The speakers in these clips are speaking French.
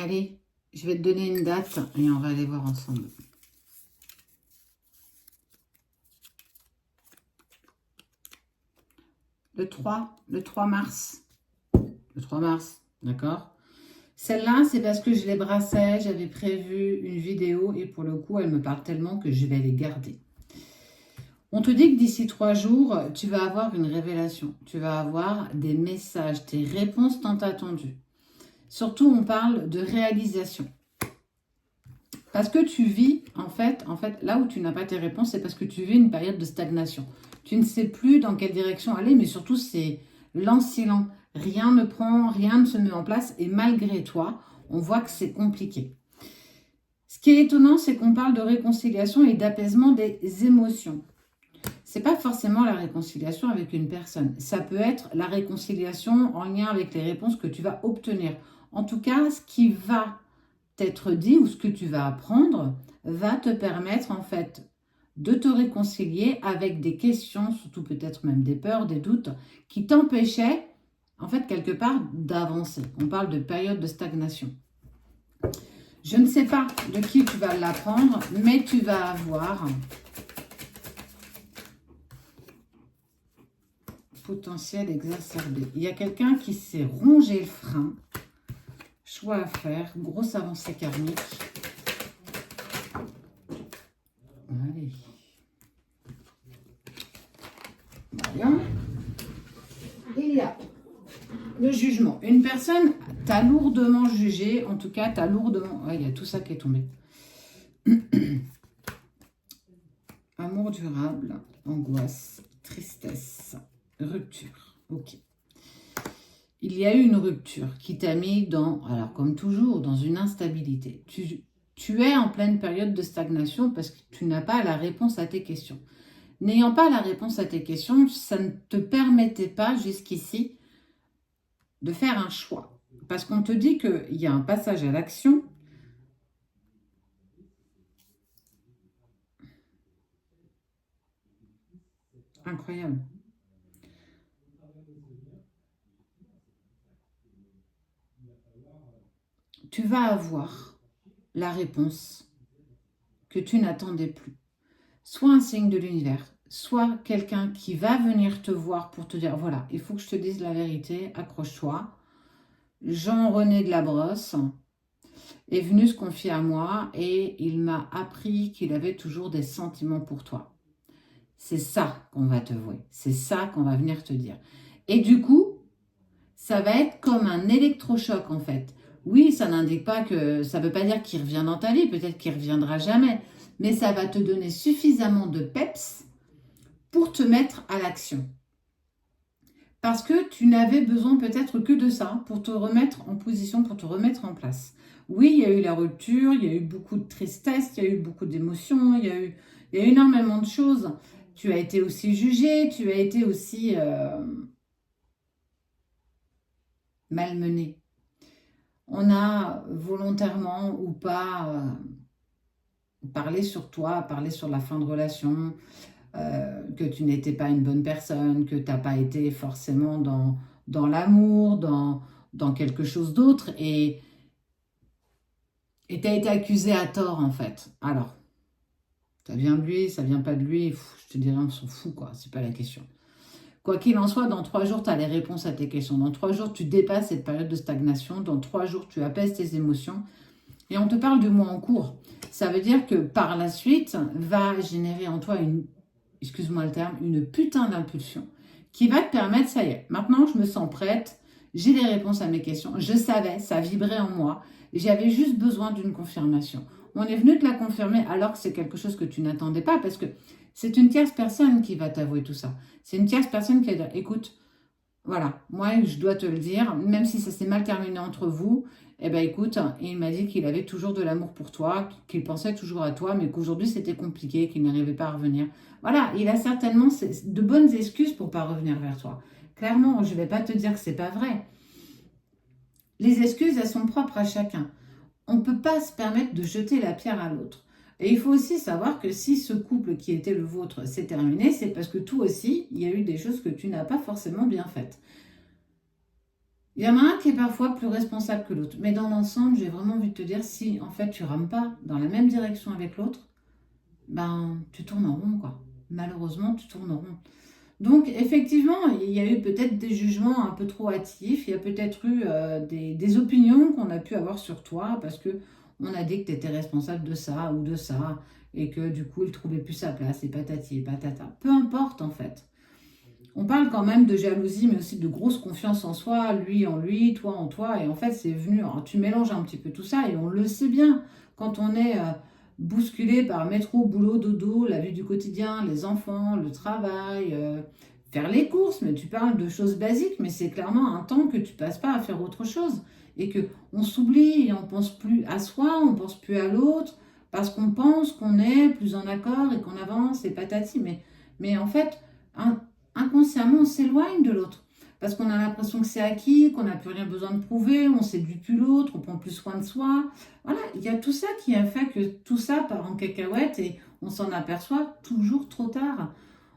Allez, je vais te donner une date et on va aller voir ensemble. Le 3 mars. Le 3 mars, d'accord? Celle-là, c'est parce que je les brassais, j'avais prévu une vidéo et pour le coup, elle me parle tellement que je vais les garder. On te dit que d'ici 3 jours, tu vas avoir une révélation. Tu vas avoir des messages, des réponses tant attendues. Surtout, on parle de réalisation. Parce que tu vis, en fait, là où tu n'as pas tes réponses, c'est parce que tu vis une période de stagnation. Tu ne sais plus dans quelle direction aller, mais surtout, c'est lent. Rien ne prend, rien ne se met en place. Et malgré toi, on voit que c'est compliqué. Ce qui est étonnant, c'est qu'on parle de réconciliation et d'apaisement des émotions. Ce n'est pas forcément la réconciliation avec une personne. Ça peut être la réconciliation en lien avec les réponses que tu vas obtenir. En tout cas, ce qui va t'être dit ou ce que tu vas apprendre va te permettre en fait de te réconcilier avec des questions, surtout peut-être même des peurs, des doutes, qui t'empêchaient en fait quelque part d'avancer. On parle de période de stagnation. Je ne sais pas de qui tu vas l'apprendre, mais tu vas avoir potentiel exacerbé. Il y a quelqu'un qui s'est rongé le frein. Choix à faire, grosse avancée karmique. Allez. Voyons. Il y a le jugement. Une personne t'a lourdement jugé, en tout cas, t'as lourdement... Ouais, il y a tout ça qui est tombé. Amour durable, angoisse, tristesse, rupture. Ok. Il y a eu une rupture qui t'a mis dans, alors comme toujours, dans une instabilité. Tu es en pleine période de stagnation parce que tu n'as pas la réponse à tes questions. N'ayant pas la réponse à tes questions, ça ne te permettait pas jusqu'ici de faire un choix. Parce qu'on te dit qu'il y a un passage à l'action. Incroyable. Tu vas avoir la réponse que tu n'attendais plus. Soit un signe de l'univers, soit quelqu'un qui va venir te voir pour te dire, voilà, il faut que je te dise la vérité, accroche-toi. Jean-René de la Brosse est venu se confier à moi et il m'a appris qu'il avait toujours des sentiments pour toi. C'est ça qu'on va te vouer, c'est ça qu'on va venir te dire. Et du coup, ça va être comme un électrochoc en fait. Oui, ça n'indique pas que, ça ne veut pas dire qu'il revient dans ta vie, peut-être qu'il ne reviendra jamais, mais ça va te donner suffisamment de peps pour te mettre à l'action. Parce que tu n'avais besoin peut-être que de ça pour te remettre en position, pour te remettre en place. Oui, il y a eu la rupture, il y a eu beaucoup de tristesse, il y a eu beaucoup d'émotions, il y a eu énormément de choses. Tu as été aussi jugé, tu as été aussi malmené. On a volontairement ou pas parlé sur toi, parlé sur la fin de relation, que tu n'étais pas une bonne personne, que tu n'as pas été forcément dans l'amour, dans quelque chose d'autre, et tu as été accusé à tort en fait. Alors, ça vient de lui, ça vient pas de lui, je te dirais on s'en fout quoi, c'est pas la question. Quoi qu'il en soit, dans 3 jours, tu as les réponses à tes questions. Dans 3 jours, tu dépasses cette période de stagnation. Dans 3 jours, tu apaises tes émotions. Et on te parle du mois en cours. Ça veut dire que par la suite, va générer en toi excuse-moi le terme, une putain d'impulsion qui va te permettre, ça y est, maintenant je me sens prête, j'ai les réponses à mes questions, je savais, ça vibrait en moi, j'avais juste besoin d'une confirmation. On est venu te la confirmer alors que c'est quelque chose que tu n'attendais pas parce que c'est une tierce personne qui va t'avouer tout ça. C'est une tierce personne qui va dire, écoute, voilà, moi je dois te le dire, même si ça s'est mal terminé entre vous, eh ben écoute, il m'a dit qu'il avait toujours de l'amour pour toi, qu'il pensait toujours à toi, mais qu'aujourd'hui c'était compliqué, qu'il n'arrivait pas à revenir. Voilà, il a certainement de bonnes excuses pour ne pas revenir vers toi. Clairement, je ne vais pas te dire que ce n'est pas vrai. Les excuses, elles sont propres à chacun. On ne peut pas se permettre de jeter la pierre à l'autre. Et il faut aussi savoir que si ce couple qui était le vôtre s'est terminé, c'est parce que toi aussi, il y a eu des choses que tu n'as pas forcément bien faites. Il y en a un qui est parfois plus responsable que l'autre. Mais dans l'ensemble, j'ai vraiment envie de te dire, si en fait tu rames pas dans la même direction avec l'autre, ben tu tournes en rond, quoi. Malheureusement, tu tournes en rond. Donc, effectivement, il y a eu peut-être des jugements un peu trop hâtifs, il y a peut-être eu des opinions qu'on a pu avoir sur toi parce que on a dit que tu étais responsable de ça ou de ça et que du coup, il trouvait plus sa place et patati et patata. Peu importe, en fait. On parle quand même de jalousie, mais aussi de grosse confiance en soi, lui en lui, toi en toi. Et en fait, c'est venu. Alors, tu mélanges un petit peu tout ça et on le sait bien. Quand on est bousculé par métro, boulot, dodo, la vie du quotidien, les enfants, le travail, faire les courses, mais tu parles de choses basiques, mais c'est clairement un temps que tu passes pas à faire autre chose. Et que on s'oublie et on pense plus à soi, on pense plus à l'autre, parce qu'on pense qu'on est plus en accord et qu'on avance et patati. Mais en fait, un inconsciemment, on s'éloigne de l'autre. Parce qu'on a l'impression que c'est acquis, qu'on n'a plus rien besoin de prouver, on ne séduit plus l'autre, on prend plus soin de soi. Voilà, il y a tout ça qui a fait que tout ça part en cacahuète et on s'en aperçoit toujours trop tard.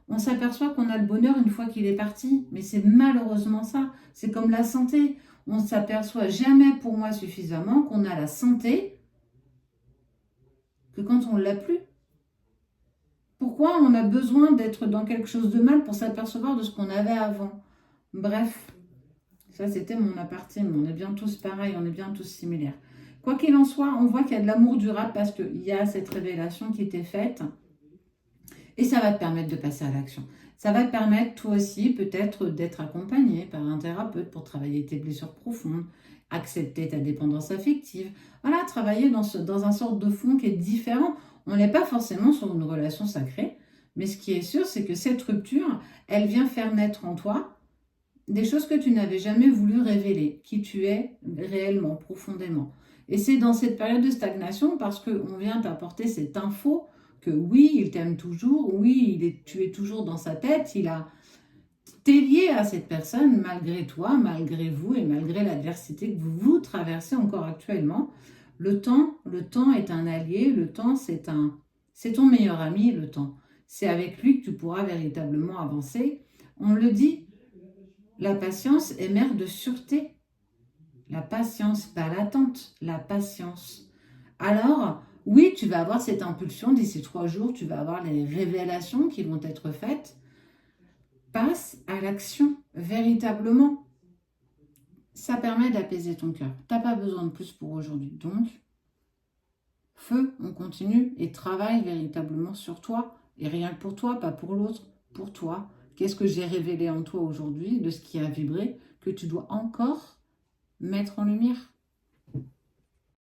On s'aperçoit qu'on a le bonheur une fois qu'il est parti, mais c'est malheureusement ça. C'est comme la santé. On ne s'aperçoit jamais pour moi suffisamment qu'on a la santé que quand on ne l'a plus. Pourquoi on a besoin d'être dans quelque chose de mal pour s'apercevoir de ce qu'on avait avant? Bref, ça c'était mon aparté, mais on est bien tous pareils, on est bien tous similaires. Quoi qu'il en soit, on voit qu'il y a de l'amour durable parce qu'il y a cette révélation qui t'est faite et ça va te permettre de passer à l'action. Ça va te permettre toi aussi peut-être d'être accompagné par un thérapeute pour travailler tes blessures profondes, accepter ta dépendance affective. Voilà, travailler dans un sorte de fond qui est différent. On n'est pas forcément sur une relation sacrée, mais ce qui est sûr, c'est que cette rupture, elle vient faire naître en toi des choses que tu n'avais jamais voulu révéler, qui tu es réellement, profondément. Et c'est dans cette période de stagnation, parce qu'on vient t'apporter cette info que oui, il t'aime toujours, oui, tu es toujours dans sa tête, t'es lié à cette personne malgré toi, malgré vous et malgré l'adversité que vous traversez encore actuellement. Le temps est un allié, le temps c'est ton meilleur ami, le temps. C'est avec lui que tu pourras véritablement avancer. On le dit, la patience est mère de sûreté. La patience, pas l'attente, la patience. Alors, oui, tu vas avoir cette impulsion d'ici 3 jours, tu vas avoir les révélations qui vont être faites. Passe à l'action, véritablement. Ça permet d'apaiser ton cœur. Tu n'as pas besoin de plus pour aujourd'hui. Donc, feu, on continue et travaille véritablement sur toi. Et rien que pour toi, pas pour l'autre, pour toi. Qu'est-ce que j'ai révélé en toi aujourd'hui, de ce qui a vibré, que tu dois encore mettre en lumière?